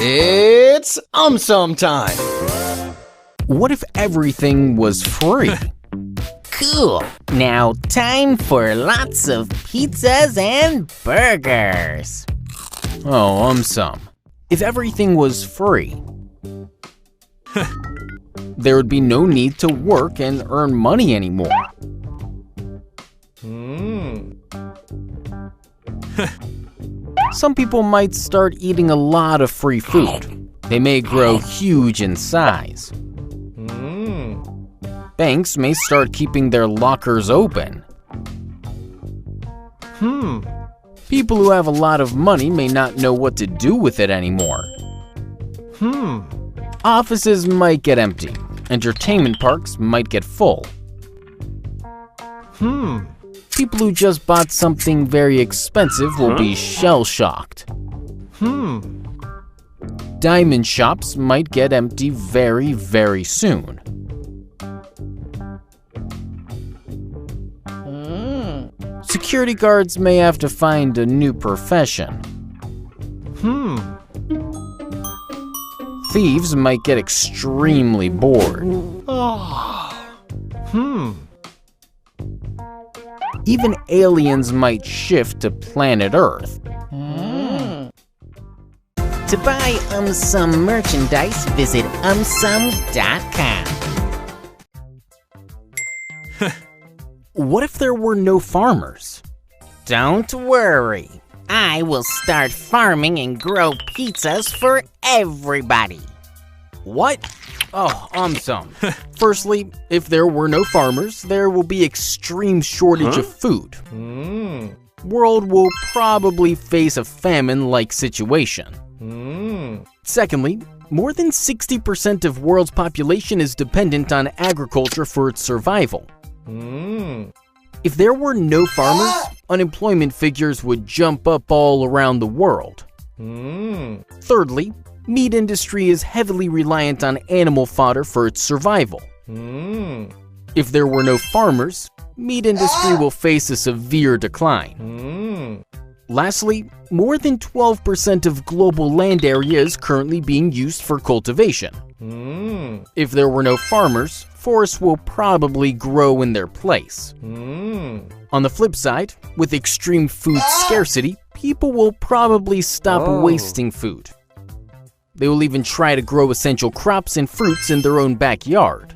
It's Sum time! What if everything was free? Cool! Now time for lots of pizzas and burgers! Oh, Sum. If everything was free, there would be no need to work and earn money anymore. Some people might start eating a lot of free food. They may grow huge in size. Banks may start keeping their lockers open. People who have a lot of money may not know what to do with it anymore. Offices might get empty. Entertainment parks might get full. People who just bought something very expensive will be shell-shocked. Diamond shops might get empty very, very soon. Security guards may have to find a new profession. Thieves might get extremely bored. Even aliens might shift to planet Earth. To buy Sum merchandise, visit sum.com. What if there were no farmers? Don't worry, I will start farming and grow pizzas for everybody. What? Oh, Sum. Firstly, if there were no farmers, there will be extreme shortage of food. World will probably face a famine-like situation. Secondly, more than 60% of world's population is dependent on agriculture for its survival. If there were no farmers, unemployment figures would jump up all around the world. Thirdly, meat industry is heavily reliant on animal fodder for its survival. If there were no farmers, meat industry will face a severe decline. Lastly, more than 12% of global land area is currently being used for cultivation. If there were no farmers, forests will probably grow in their place. On the flip side, with extreme food scarcity, people will probably stop wasting food. They will even try to grow essential crops and fruits in their own backyard.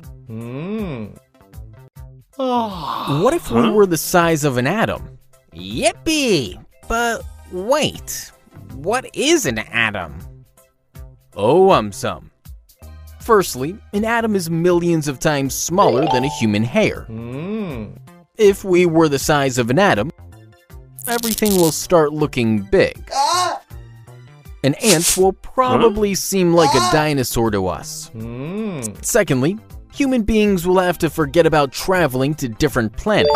What if we were the size of an atom? Yippee! But wait, what is an atom? Oh, Sum. Firstly, an atom is millions of times smaller than a human hair. If we were the size of an atom, everything will start looking big. An ant will probably seem like a dinosaur to us. Secondly, human beings will have to forget about traveling to different planets.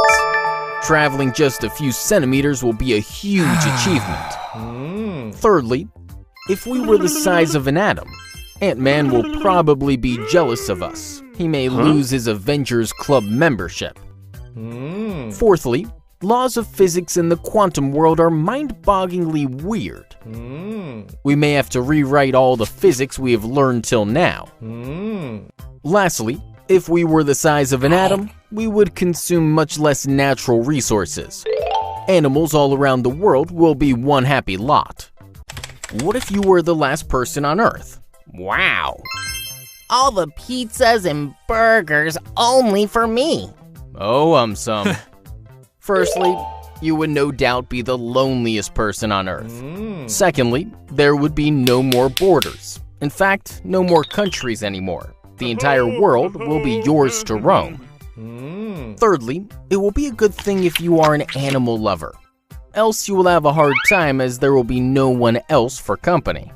Traveling just a few centimeters will be a huge achievement. Thirdly, if we were the size of an atom, Ant-Man will probably be jealous of us. He may lose his Avengers Club membership. Fourthly, laws of physics in the quantum world are mind-bogglingly weird. We may have to rewrite all the physics we have learned till now. Lastly, if we were the size of an atom, we would consume much less natural resources. Animals all around the world will be one happy lot. What if you were the last person on Earth? Wow! All the pizzas and burgers only for me! Oh, Sum. Firstly, you would no doubt be the loneliest person on Earth. Secondly, there would be no more borders. In fact, no more countries anymore. The entire world will be yours to roam. Thirdly, it will be a good thing if you are an animal lover. Else you will have a hard time as there will be no one else for company.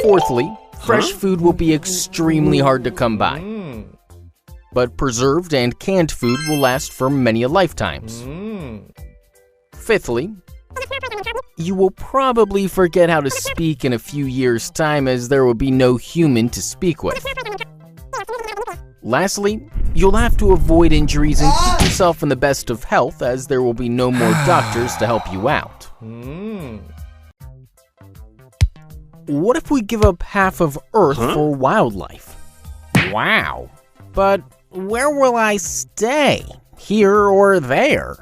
Fourthly, fresh food will be extremely hard to come by. But preserved and canned food will last for many lifetimes. Fifthly, you will probably forget how to speak in a few years' time as there will be no human to speak with. Lastly, you'll have to avoid injuries and keep yourself in the best of health as there will be no more doctors to help you out. What if we give up half of Earth for wildlife? Wow. But where will I stay? Here or there?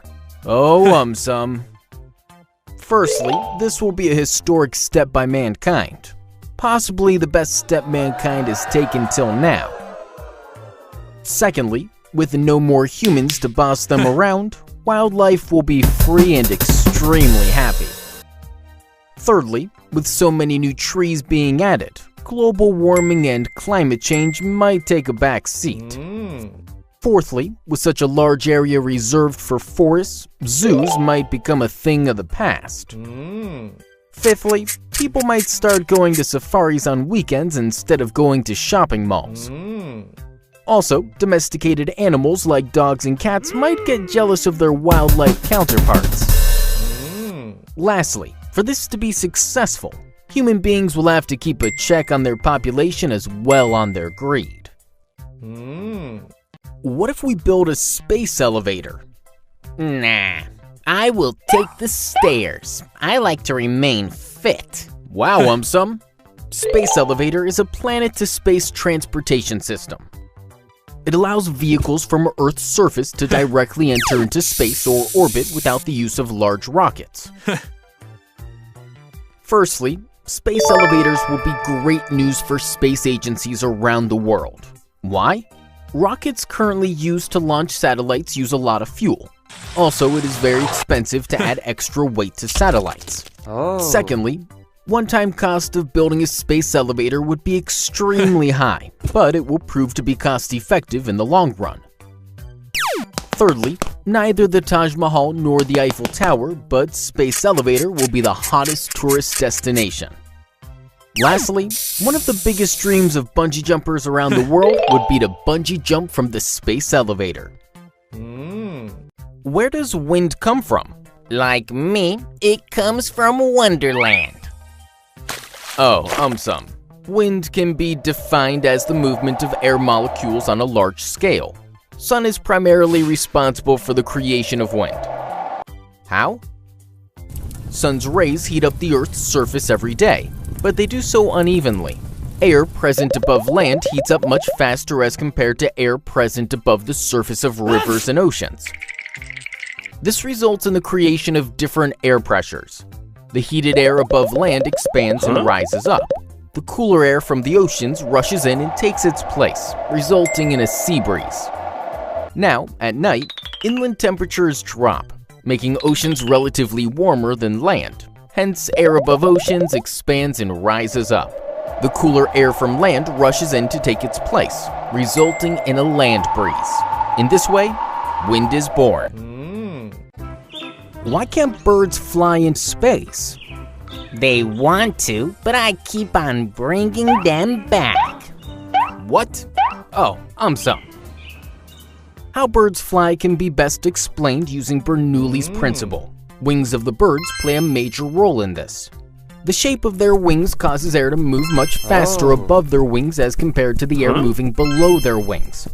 Oh, some. Firstly, this will be a historic step by mankind. Possibly the best step mankind has taken till now. Secondly, with no more humans to boss them around, wildlife will be free and extremely happy. Thirdly, with so many new trees being added, global warming and climate change might take a back seat. Fourthly, with such a large area reserved for forests, zoos might become a thing of the past. Fifthly, people might start going to safaris on weekends instead of going to shopping malls. Also, domesticated animals like dogs and cats might get jealous of their wildlife counterparts. Lastly, for this to be successful, human beings will have to keep a check on their population as well on their greed. What if we build a space elevator? Nah, I will take the stairs. I like to remain fit. Wow, some. Space elevator is a planet-to-space transportation system. It allows vehicles from Earth's surface to directly enter into space or orbit without the use of large rockets. Firstly, space elevators will be great news for space agencies around the world. Why? Rockets currently used to launch satellites use a lot of fuel. Also, it is very expensive to add extra weight to satellites. Secondly, one-time cost of building a space elevator would be extremely high, but it will prove to be cost-effective in the long run. Thirdly, neither the Taj Mahal nor the Eiffel Tower, but space elevator will be the hottest tourist destination. Lastly, one of the biggest dreams of bungee jumpers around the world would be to bungee jump from the space elevator. Where does wind come from? Like me, it comes from Wonderland. Oh, some. Wind can be defined as the movement of air molecules on a large scale. Sun is primarily responsible for the creation of wind. How? Sun's rays heat up the Earth's surface every day, but they do so unevenly. Air present above land heats up much faster as compared to air present above the surface of rivers and oceans. This results in the creation of different air pressures. The heated air above land expands and rises up. The cooler air from the oceans rushes in and takes its place, resulting in a sea breeze. Now, at night, inland temperatures drop, making oceans relatively warmer than land. Hence, air above oceans expands and rises up. The cooler air from land rushes in to take its place, resulting in a land breeze. In this way, wind is born. Why can't birds fly in space? They want to, but I keep on bringing them back. What? Oh, some. How birds fly can be best explained using Bernoulli's principle. Wings of the birds play a major role in this. The shape of their wings causes air to move much faster above their wings as compared to the air moving below their wings.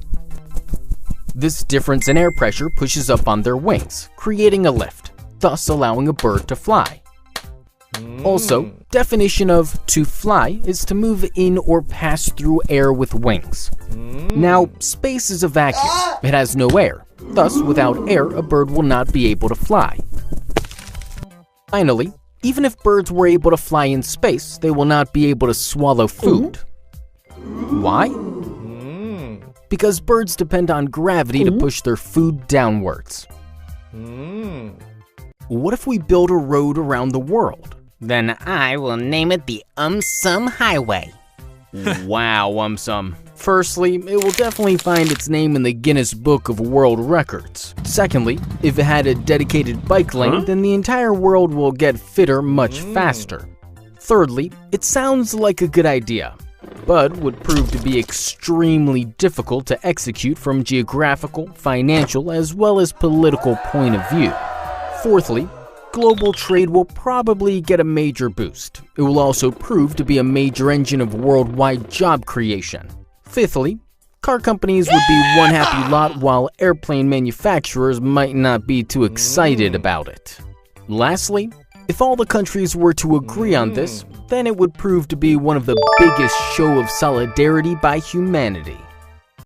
This difference in air pressure pushes up on their wings, creating a lift, thus allowing a bird to fly. Also, definition of to fly is to move in or pass through air with wings. Now, space is a vacuum. It has no air. Thus, without air, a bird will not be able to fly. Finally, even if birds were able to fly in space, they will not be able to swallow food. Why? Because birds depend on gravity to push their food downwards. What if we build a road around the world? Then I will name it the Some Highway. Wow, some. Firstly, it will definitely find its name in the Guinness Book of World Records. Secondly, if it had a dedicated bike lane, then the entire world will get fitter much faster. Thirdly, it sounds like a good idea, but would prove to be extremely difficult to execute from geographical, financial, as well as political point of view. Fourthly, global trade will probably get a major boost. It will also prove to be a major engine of worldwide job creation. Fifthly, car companies would be one happy lot while airplane manufacturers might not be too excited about it. Lastly, if all the countries were to agree on this, then it would prove to be one of the biggest show of solidarity by humanity.